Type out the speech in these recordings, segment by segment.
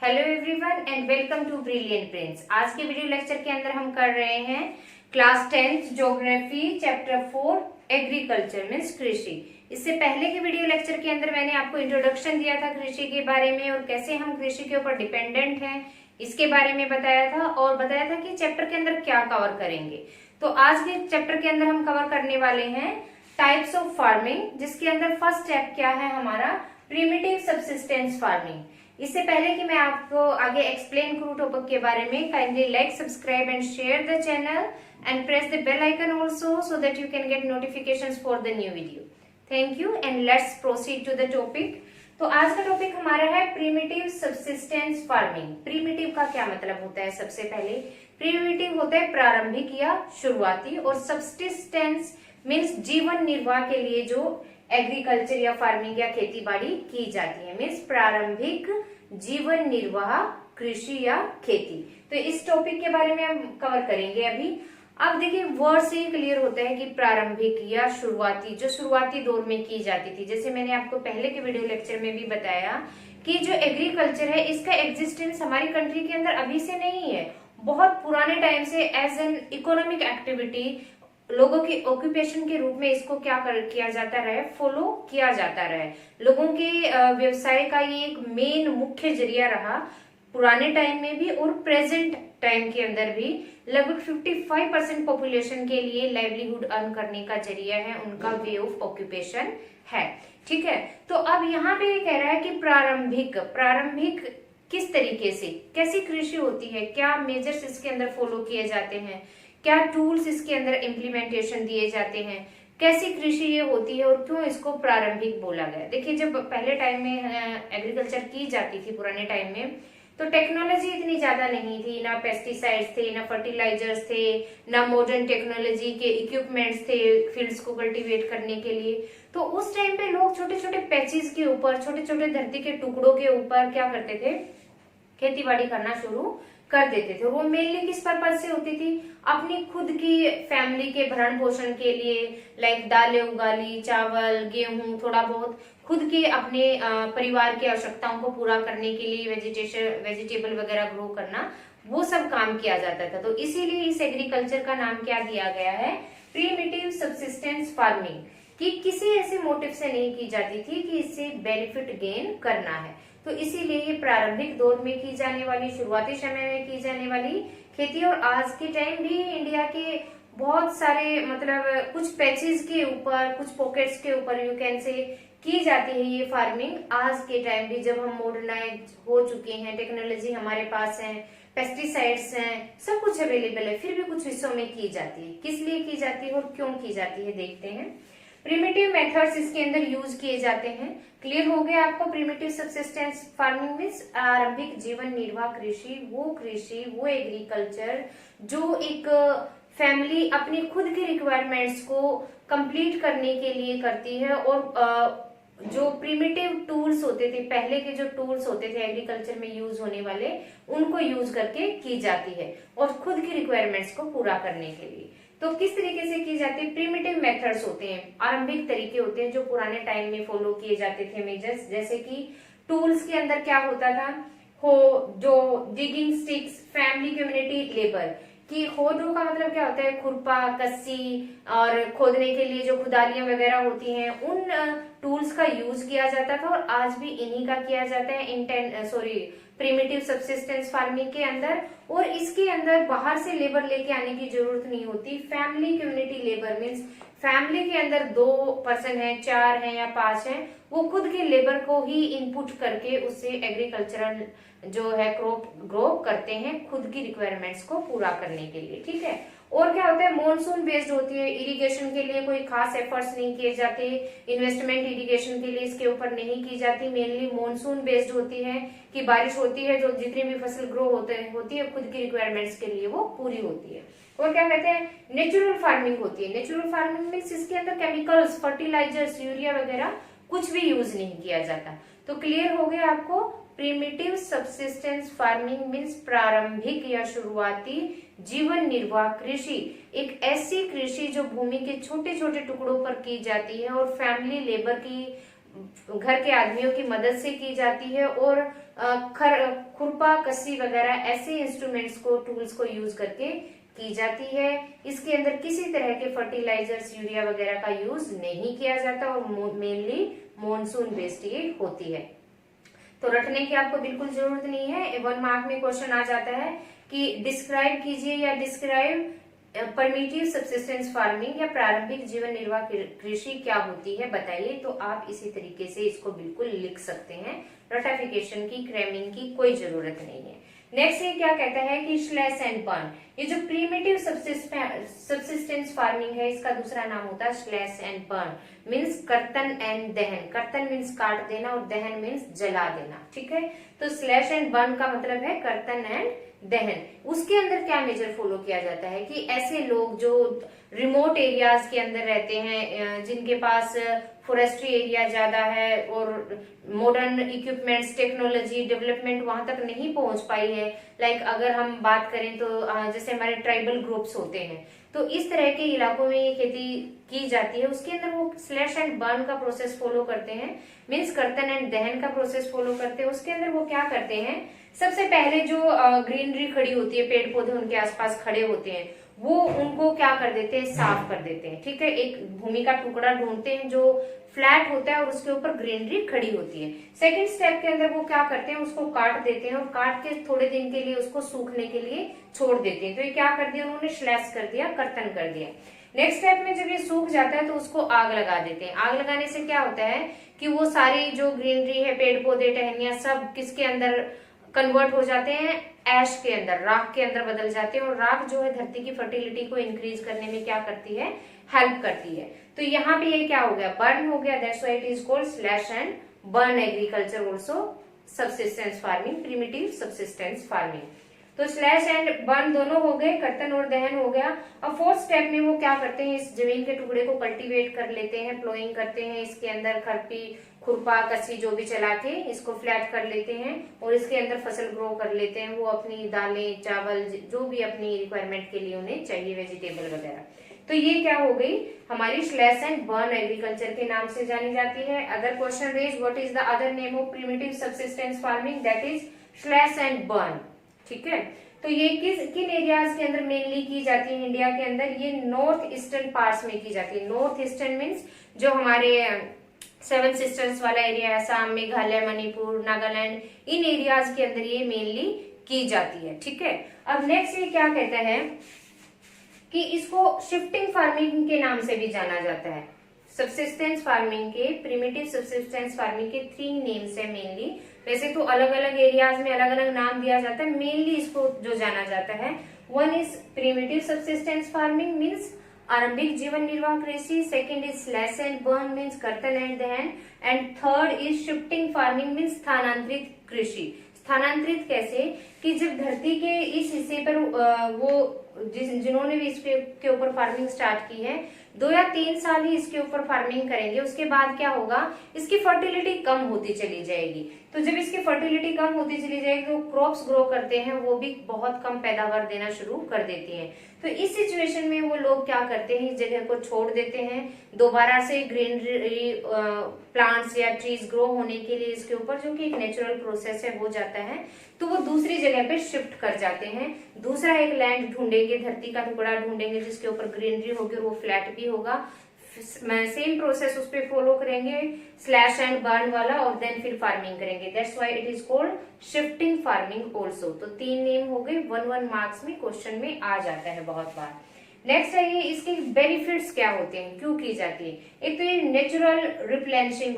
Hello everyone and welcome to brilliant prince. आज के video lecture के अंदर हम कर रहे हैं class 10th geography chapter 4 agriculture means कृषि। इससे पहले के वीडियो लेक्चर के अंदर मैंने आपको इंट्रोडक्शन दिया था कृषि के बारे में और कैसे हम कृषि के ऊपर डिपेंडेंट हैं इसके बारे में बताया था और बताया था कि चैप्टर के अंदर क्या कवर करेंगे। तो आज के चैप्टर के अंदर हम कवर करने वाले हैं टाइप्स ऑफ फार्मिंग, जिसके अंदर फर्स्ट स्टेप क्या है हमारा प्रिमिटिव सबसिस्टेंस फार्मिंग। इससे पहले कि मैं आपको आगे एक्सप्लेन करूं टॉपिक के बारे में, kindly like, subscribe and share the channel and press the bell icon also so that you can get notifications for the new video. Thank you and let's proceed to the topic. तो आज का topic हमारा है primitive subsistence farming. Primitive का क्या मतलब होता है? सबसे पहले प्रिमिटिव होता है प्रारंभिक या शुरुआती, और सबसिस्टेंस मीन्स जीवन निर्वाह के लिए जो एग्रीकल्चर या फार्मिंग या खेती बाड़ी की जाती है, मीन्स प्रारंभिक जीवन निर्वाह कृषि या खेती। तो इस टॉपिक के बारे में हम कवर करेंगे अभी। अब देखिए वर्ड से ही क्लियर होता है कि प्रारंभिक या शुरुआती, जो शुरुआती दौर में की जाती थी। जैसे मैंने आपको पहले के वीडियो लेक्चर में भी बताया कि जो एग्रीकल्चर है इसका एग्जिस्टेंस हमारी कंट्री के अंदर अभी से नहीं है, बहुत पुराने टाइम से एज एन इकोनॉमिक एक्टिविटी लोगों की ऑक्यूपेशन के रूप में इसको किया जाता रहे, फॉलो किया जाता रहे। लोगों के व्यवसाय का ये एक मेन मुख्य जरिया रहा पुराने टाइम में भी और प्रेजेंट टाइम के अंदर भी। लगभग 55% पॉपुलेशन के लिए लाइवलीहुड अर्न करने का जरिया है, उनका वे ऑफ ऑक्यूपेशन है। ठीक है, तो अब यहाँ पे ये कह रहा है कि प्रारंभिक किस तरीके से, कैसी कृषि होती है, क्या मेजर्स इसके अंदर फॉलो किए जाते हैं, क्या टूल्स इसके अंदर इम्प्लीमेंटेशन दिए जाते हैं, कैसी कृषि ये होती है और क्यों इसको प्रारंभिक बोला गया। देखिए जब पहले टाइम में एग्रीकल्चर की जाती थी पुराने टाइम में, तो टेक्नोलॉजी इतनी ज्यादा नहीं थी, ना पेस्टिसाइड्स थे, ना फर्टिलाइजर्स थे, ना मॉडर्न टेक्नोलॉजी के इक्विपमेंट्स थे फील्ड्स को कल्टीवेट करने के लिए। तो उस टाइम पे लोग छोटे छोटे पैचेस के ऊपर, छोटे छोटे धरती के टुकड़ों के ऊपर क्या करते थे, खेती बाड़ी करना शुरू कर देते थे। वो मेनली किस पर्पज से होती थी? अपनी खुद की फैमिली के भरण पोषण के लिए, लाइक दालें उगा ली, चावल, गेहूं, थोड़ा बहुत खुद के अपने परिवार की आवश्यकताओं को पूरा करने के लिए वेजिटेबल वगैरह ग्रो करना, वो सब काम किया जाता था। तो इसीलिए इस एग्रीकल्चर का नाम क्या दिया गया है? Primitive subsistence farming. कि किसी ऐसे मोटिव से नहीं की जाती थी कि इससे बेनिफिट गेन करना है। तो इसीलिए ये प्रारंभिक दौर में की जाने वाली, शुरुआती समय में की जाने वाली खेती, और आज के टाइम भी इंडिया के बहुत सारे मतलब कुछ पैचेस के ऊपर, कुछ पॉकेट्स के ऊपर यू कैन से की जाती है ये फार्मिंग। आज के टाइम भी जब हम मॉडर्नाइज हो चुके हैं, टेक्नोलॉजी हमारे पास है, पेस्टिसाइड्स हैं, सब कुछ अवेलेबल है, फिर भी कुछ हिस्सों में की जाती है। किस लिए की जाती है और क्यों की जाती है देखते हैं। प्रिमिटिव मेथड्स इसके अंदर यूज किए जाते हैं। क्लियर हो गया आपको? प्रिमिटिव सबसिस्टेंस फार्मिंग मीन्स आरंभिक जीवन निर्वाह कृषि, वो एग्रीकल्चर जो एक फैमिली अपनी खुद की रिक्वायरमेंट्स को कंप्लीट करने के लिए करती है, और जो प्रिमिटिव टूल्स होते थे, पहले के जो टूल्स होते थे एग्रीकल्चर में यूज होने वाले, उनको यूज करके की जाती है और खुद की रिक्वायरमेंट्स को पूरा करने के लिए। तो किस तरीके से की जाती है? प्रिमिटिव मेथड्स होते हैं, आरंभिक तरीके होते हैं जो पुराने टाइम में फॉलो किए जाते थे मेजर्स। जैसे कि टूल्स के अंदर क्या होता था, जो digging sticks, family community labour कि होडो का मतलब क्या होता है? खुरपा, कस्सी और खोदने के लिए जो खुदालियां वगैरह होती हैं, उन टूल्स का यूज किया जाता था और आज भी इन्हीं का किया जाता है प्रिमिटिव सबसिस्टेंस फार्मिंग के अंदर। और इसके अंदर बाहर से लेबर लेके आने की जरूरत नहीं होती। Family community labour means family के अंदर 2 पर्सन है, 4 है या 5 है, वो खुद के लेबर को ही इनपुट करके उससे एग्रीकल्चरल जो है क्रॉप ग्रो करते हैं खुद की रिक्वायरमेंट्स को पूरा करने के लिए। ठीक है, और क्या होता है? मॉनसून बेस्ड होती है। इरिगेशन के लिए कोई खास एफर्ट्स नहीं किए जाते, इन्वेस्टमेंट इरिगेशन के लिए इसके ऊपर नहीं की जाती। मेनली मॉनसून बेस्ड होती है कि बारिश होती है, जो जितनी भी फसल ग्रो होती है खुद की रिक्वायरमेंट्स के लिए वो पूरी होती है। और क्या कहते हैं? नेचुरल फार्मिंग होती है। नेचुरल फार्मिंग मीन्स इसके अंदर केमिकल्स, फर्टिलाइजर्स, यूरिया वगैरह कुछ भी यूज नहीं किया जाता। तो क्लियर हो गया आपको? प्रिमिटिव सबसिस्टेंस फार्मिंग मीन्स प्रारंभिक या शुरुआती जीवन निर्वाह कृषि, एक ऐसी कृषि जो भूमि के छोटे छोटे टुकड़ों पर की जाती है और फैमिली लेबर की, घर के आदमियों की मदद से की जाती है, और खुरपा, कस्सी वगैरह ऐसे इंस्ट्रूमेंट्स को, टूल्स को यूज करके की जाती है। इसके अंदर किसी तरह के फर्टिलाइजर्स, यूरिया वगैरह का यूज नहीं किया जाता और मेनली मॉनसून बेस्ड ये होती है। तो रटने की आपको बिल्कुल जरूरत नहीं है। 1 मार्क में क्वेश्चन आ जाता है कि डिस्क्राइब कीजिए या डिस्क्राइब परमिटिव सब्सिस्टेंस फार्मिंग या प्रारंभिक जीवन निर्वाह कृषि क्या होती है बताइए। तो आप इसी तरीके से इसको बिल्कुल लिख सकते हैं। रटाफिकेशन की, क्रैमिंग की कोई जरूरत नहीं है। नेक्स्ट ये क्या कहता है कि स्लैश एंड बर्न, ये जो प्रीमिटिव सब्सिस्टेंस फार्मिंग है इसका दूसरा नाम होता है स्लैश एंड बर्न, मीन्स कर्तन एंड दहन। कर्तन मीन्स काट देना और दहन मीन्स जला देना, ठीक है। तो स्लैश एंड बर्न का मतलब है कर्तन एंड दहन। उसके अंदर क्या मेजर फॉलो किया जाता है कि ऐसे लोग जो रिमोट एरियाज के अंदर रहते हैं, जिनके पास फॉरेस्ट्री एरिया ज्यादा है और मॉडर्न इक्विपमेंट्स, टेक्नोलॉजी डेवलपमेंट वहां तक नहीं पहुंच पाई है। लाइक अगर हम बात करें तो जैसे हमारे ट्राइबल ग्रुप्स होते हैं, तो इस तरह के इलाकों में ये खेती की जाती है। उसके अंदर वो स्लैश एंड बर्न का प्रोसेस फॉलो करते हैं, मीन्स कर्तन एंड दहन का प्रोसेस फॉलो करते हैं। उसके अंदर वो क्या करते हैं, सबसे पहले जो ग्रीनरी खड़ी होती है, पेड़ पौधे उनके आसपास खड़े होते हैं, वो उनको क्या कर देते हैं, साफ कर देते हैं, ठीक है। एक भूमि का टुकड़ा ढूंढते हैं जो फ्लैट होता है और उसके ऊपर ग्रीनरी खड़ी होती है। सेकंड स्टेप के अंदर वो क्या करते हैं, उसको काट देते हैं और काट के थोड़े दिन के लिए उसको सूखने के लिए छोड़ देते हैं। तो ये क्या कर दिया उन्होंने, स्लैश कर दिया, कर्तन कर दिया। नेक्स्ट स्टेप में जब ये सूख जाता है तो उसको आग लगा देते हैं। आग लगाने से क्या होता है कि वो सारी जो ग्रीनरी है, पेड़ पौधे, टहनियां, सब किसके अंदर कन्वर्ट हो जाते हैं, ऐश के अंदर, राख के अंदर बदल जाते हैं। और राख जो है धरती की फर्टिलिटी को इंक्रीज करने में क्या करती है, हेल्प करती है। तो यहाँ पे ये क्या हो गया, बर्न हो गया, that's why it is called slash and burn agriculture, also subsistence farming, primitive subsistence farming. तो स्लैश एंड बर्न दोनों हो गए, कर्तन और दहन हो गया। अब फोर्थ स्टेप में वो क्या करते हैं, इस जमीन के टुकड़े को कल्टीवेट कर लेते हैं, प्लोइंग करते हैं, इसके अंदर खुरपा, कस्सी जो भी चला के इसको फ्लैट कर लेते हैं और इसके अंदर फसल ग्रो कर लेते हैं। वो अपनी दालें, चावल, जो भी अपनी रिक्वायरमेंट के लिए उन्हें चाहिए, वेजिटेबल वगैरह। तो ये क्या हो गई हमारी स्लैश एंड बर्न एग्रीकल्चर के नाम से जानी जाती है। अगर question raise what is the other name of primitive subsistence farming, that is slash and burn, ठीक है। तो ये किन एरियाज के अंदर मेनली की जाती है इंडिया के अंदर, ये नॉर्थ ईस्टर्न पार्ट्स में की जाती है। नॉर्थ ईस्टर्न मीन्स जो हमारे 7 सिस्टर्स वाला एरिया है, असम, मेघालय, मणिपुर, नागालैंड, इन एरियाज के अंदर ये मेनली की जाती है, ठीक है। अब नेक्स्ट ये क्या कहता है कि इसको शिफ्टिंग फार्मिंग के नाम से भी जाना जाता है। सब्सिस्टेंस फार्मिंग के, प्रिमिटिव सब्सिस्टेंस फार्मिंग के 3 नेम्स है मेनली। वैसे तो अलग अलग एरियाज में अलग अलग नाम दिया जाता है, मेनली इसको जो जाना जाता है, 1 is primitive subsistence farming means आरंभिक जीवन निर्वाह कृषि, second is slash and burn means कर्तन एंड दहन, and third is shifting farming means स्थानांतरित कृषि। स्थानांतरित कैसे कि जब धरती के इस हिस्से पर वो जिन्होंने भी इसके ऊपर फार्मिंग स्टार्ट की है, 2 या 3 साल ही इसके ऊपर फार्मिंग करेंगे, उसके बाद क्या होगा, इसकी फर्टिलिटी कम होती चली जाएगी। तो जब इसकी फर्टिलिटी कम होती चली जाएगी तो क्रॉप्स ग्रो करते हैं, वो भी बहुत कम पैदावार देना शुरू कर देती हैं। तो इस सिचुएशन में वो लोग क्या करते हैं, इस जगह को छोड़ देते हैं, दोबारा से ग्रीनरी प्लांट्स या ट्रीज ग्रो होने के लिए इसके ऊपर, जो कि एक नेचुरल प्रोसेस है, हो जाता है। तो वो दूसरी जगह पे शिफ्ट कर जाते हैं, दूसरा एक लैंड ढूंढेंगे, धरती का टुकड़ा ढूंढेंगे जिसके ऊपर ग्रीनरी होगी और वो फ्लैट भी होगा। सेम प्रोसेस उस पर फॉलो करेंगे, स्लैश एंड बर्न वाला, और देन फिर फार्मिंग करेंगे। That's why it is called shifting farming also. तो 3 नेम हो गए, 1 मार्क्स में क्वेश्चन में आ जाता है बहुत बार। नेक्स्ट है ये, इसके बेनिफिट्स क्या होते हैं, क्यों की जाती है। एक तो ये नेचुरल रिप्लेनिशिंग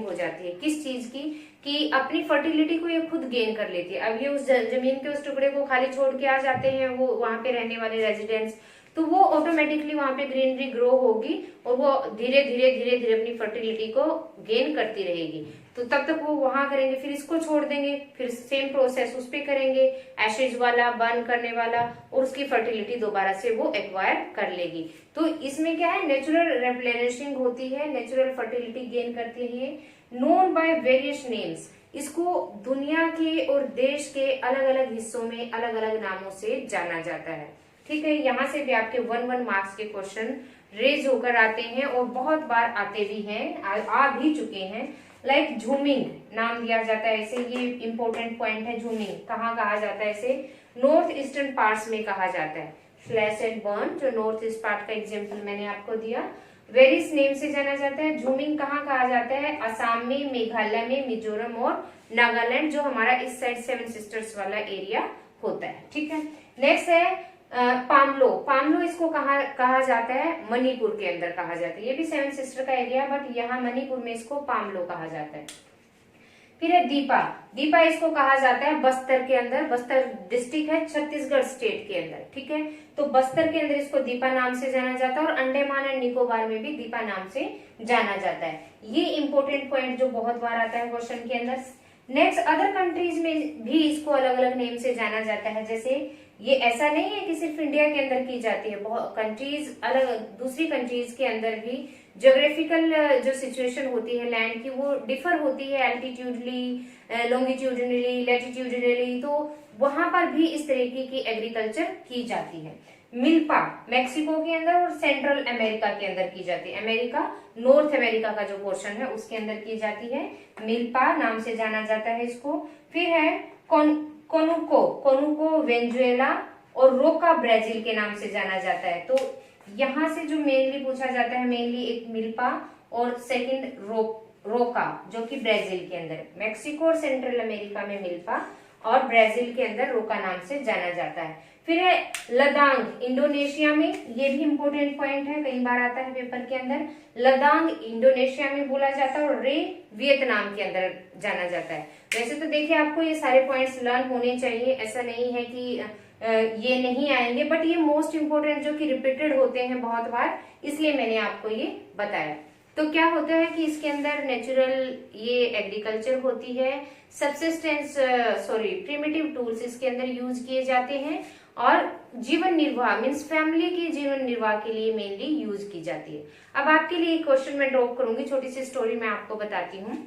हो जाती है, किस चीज की, कि अपनी फर्टिलिटी को ये खुद गेन कर लेती है। अब ये उस जमीन के उस टुकड़े को खाली छोड़ के आ जाते हैं, वो वहां पे रहने वाले रेजिडेंट्स, तो वो ऑटोमेटिकली वहां पे ग्रीनरी ग्रो होगी और वो धीरे धीरे अपनी फर्टिलिटी को गेन करती रहेगी। तो तब तक वो वहां करेंगे, फिर इसको छोड़ देंगे, फिर सेम प्रोसेस उस पे करेंगे, एशेज वाला, बर्न करने वाला, और उसकी फर्टिलिटी दोबारा से वो एक्वायर कर लेगी। तो इसमें क्या है, नेचुरल रिप्लेनिशिंग होती है, नेचुरल फर्टिलिटी गेन करती है। नोन बाय वेरियस नेम्स, इसको दुनिया के और देश के अलग अलग हिस्सों में अलग अलग नामों से जाना जाता है, ठीक है। यहाँ से भी आपके 1 मार्क्स के क्वेश्चन रेज होकर आते हैं और बहुत बार आते भी हैं, आ भी चुके हैं। लाइक झूमिंग नाम दिया जाता है इसे, ये इंपॉर्टेंट पॉइंट है। झूमिंग कहाँ कहा जाता है इसे? नॉर्थ ईस्टर्न पार्ट्स में कहा जाता है। स्लैश एंड बर्न जो नॉर्थ ईस्ट पार्ट का एग्जाम्पल मैंने आपको दिया। वेरियस नेम से जाना जाता है। झूमिंग कहाँ कहा जाता है? असम में, मेघालय में, मिजोरम और नागालैंड, जो हमारा इस साइड सेवन सिस्टर्स वाला एरिया होता है। ठीक है, नेक्स्ट है पामलो। पामलो इसको कहा जाता है? मणिपुर के अंदर कहा जाता है। ये भी सेवन सिस्टर का एरिया, बट यहाँ मणिपुर में इसको पामलो कहा जाता है। फिर है दीपा। दीपा इसको कहा जाता है बस्तर के अंदर, बस्तर डिस्ट्रिक्ट है छत्तीसगढ़ स्टेट के अंदर। ठीक है, तो बस्तर के अंदर इसको दीपा नाम से जाना जाता है, और अंडमान एंड निकोबार में भी दीपा नाम से जाना जाता है। ये इंपॉर्टेंट पॉइंट जो बहुत बार आता है क्वेश्चन के अंदर। नेक्स्ट, अदर कंट्रीज में भी इसको अलग अलग नेम से जाना जाता है। जैसे ये ऐसा नहीं है कि सिर्फ इंडिया के अंदर की जाती है, बहुत कंट्रीज अलग, दूसरी कंट्रीज के अंदर भी ज्योग्राफिकल जो सिचुएशन होती है लैंड की वो डिफर होती है, एल्टीट्यूडली, लॉन्गिट्यूडनली, लैटिट्यूडनली, तो वहां पर भी इस तरीके की एग्रीकल्चर की जाती है। मिल्पा मैक्सिको के अंदर और सेंट्रल अमेरिका के अंदर की जाती है। अमेरिका, नॉर्थ अमेरिका का जो पोर्शन है उसके अंदर की जाती है। मिल्पा नाम से जाना जाता है इसको। फिर है कोनुको। कोनुको वेनेजुएला और रोका ब्राजील के नाम से जाना जाता है। तो यहाँ से जो मेनली पूछा जाता है, मेनली एक मिल्पा और सेकंड रोका, जो कि ब्राजील के अंदर, मैक्सिको और सेंट्रल अमेरिका में मिल्पा और ब्राजील के अंदर रोका नाम से जाना जाता है। फिर है लदांग इंडोनेशिया में, ये भी इंपॉर्टेंट पॉइंट है, कई बार आता है पेपर के अंदर। लदांग इंडोनेशिया में बोला जाता है और रे वियतनाम के अंदर जाना जाता है। वैसे तो देखिए आपको ये सारे पॉइंट्स लर्न होने चाहिए, ऐसा नहीं है कि ये नहीं आएंगे, बट ये मोस्ट इंपोर्टेंट जो कि रिपीटेड होते हैं बहुत बार, इसलिए मैंने आपको ये बताया। तो क्या होता है कि इसके अंदर नेचुरल ये एग्रीकल्चर होती है, सबसिस्टेंस प्रिमिटिव टूल्स इसके अंदर यूज किए जाते हैं, और जीवन निर्वाह मीन्स फैमिली के जीवन निर्वाह के लिए मेनली यूज की जाती है। अब आपके लिए एक क्वेश्चन मैं ड्रॉप करूंगी, छोटी सी स्टोरी मैं आपको बताती हूँ।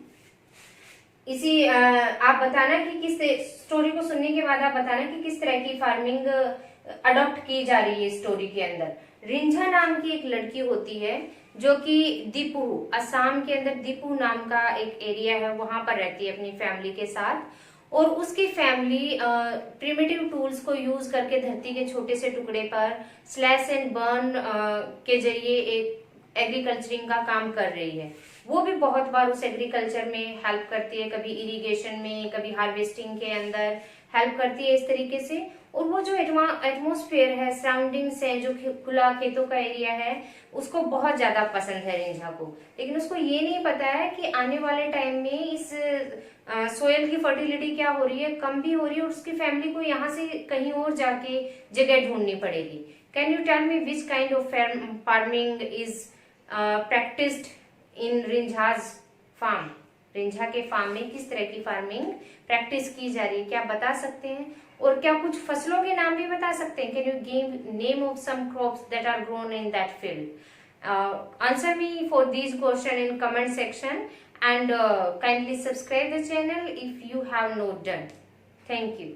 इसी आप बताना कि किस स्टोरी को सुनने के बाद आप बताना कि किस तरह की फार्मिंग अडॉप्ट की जा रही है स्टोरी के अंदर। रिंझा नाम की एक लड़की होती है जो कि दीपू, असम के अंदर दीपू नाम का एक एरिया है, वहां पर रहती है अपनी फैमिली के साथ, और उसकी फैमिली प्रिमिटिव टूल्स को यूज करके धरती के छोटे से टुकड़े पर स्लैश एंड बर्न के जरिए एक एग्रीकल्चरिंग का काम कर रही है। वो भी बहुत बार उस एग्रीकल्चर में हेल्प करती है, कभी इरिगेशन में, कभी हार्वेस्टिंग के अंदर हेल्प करती है इस तरीके से। और वो जो एटमॉस्फेयर है, सराउंडिंग्स है, जो खुला खेतों का एरिया है, उसको बहुत ज्यादा पसंद है रिंझा को। लेकिन उसको ये नहीं पता है कि आने वाले टाइम में इस सोयल की फर्टिलिटी क्या हो रही है, कम भी हो रही है, और उसकी फैमिली को यहाँ से कहीं और जाके जगह ढूंढनी पड़ेगी। Can you tell me which kind of farming is practised in Rinjha's farm? Rinjha के फार्म में किस तरह की फार्मिंग प्रैक्टिस की जा रही है, क्या बता सकते हैं? और क्या कुछ फसलों के नाम भी बता सकते हैं? Can you give name of some crops that are grown in that field? Answer me for these questions in comment section, and kindly subscribe the channel if you have not done. Thank you.